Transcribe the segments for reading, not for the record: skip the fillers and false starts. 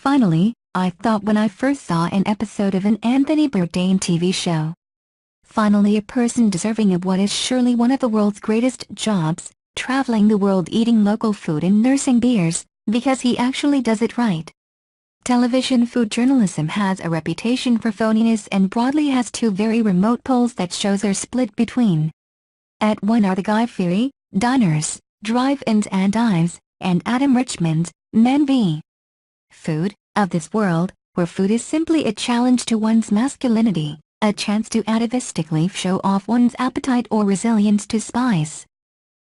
Finally, I thought when I first saw an episode of an Anthony Bourdain TV show. Finally, a person deserving of what is surely one of the world's greatest jobs, traveling the world eating local food and nursing beers, because he actually does it right. Television food journalism has a reputation for phoniness and broadly has two very remote poles that shows are split between. At one are the Guy Fieri, diners, drive-ins and dives, and Adam Richman's, Men v. Food, of this world, where food is simply a challenge to one's masculinity, a chance to atavistically show off one's appetite or resilience to spice.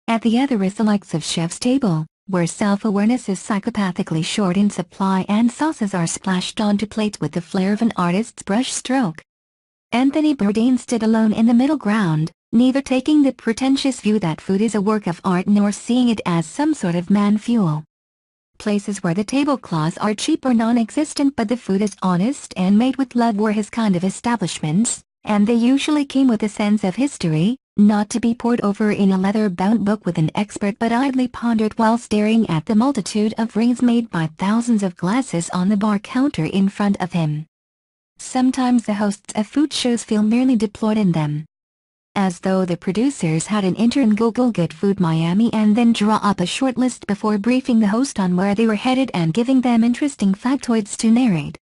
At the other is the likes of Chef's Table, where self-awareness is psychopathically short in supply and sauces are splashed onto plates with the flair of an artist's brushstroke. Anthony Bourdain stood alone in the middle ground, neither taking the pretentious view that food is a work of art nor seeing it as some sort of man-fuel. Places where the tablecloths are cheap or non-existent but the food is honest and made with love were his kind of establishments, and they usually came with a sense of history, not to be pored over in a leather-bound book with an expert but idly pondered while staring at the multitude of rings made by thousands of glasses on the bar counter in front of him. Sometimes the hosts of food shows feel merely deployed in them. As though the producers had an intern Google Good Food Miami and then draw up a short list before briefing the host on where they were headed and giving them interesting factoids to narrate.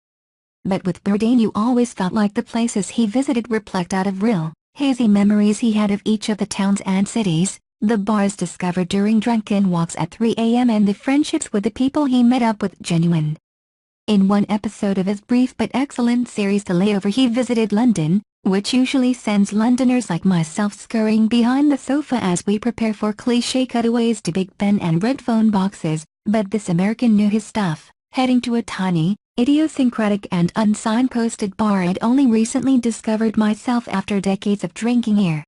But with Bourdain you always felt like the places he visited were plucked out of real, hazy memories he had of each of the towns and cities, the bars discovered during drunken walks at 3 a.m. and the friendships with the people he met up with genuine. In one episode of his brief but excellent series The Layover he visited London, which usually sends Londoners like myself scurrying behind the sofa as we prepare for cliché cutaways to Big Ben and red phone boxes, but this American knew his stuff, heading to a tiny, idiosyncratic and unsignposted bar I'd only recently discovered myself after decades of drinking here.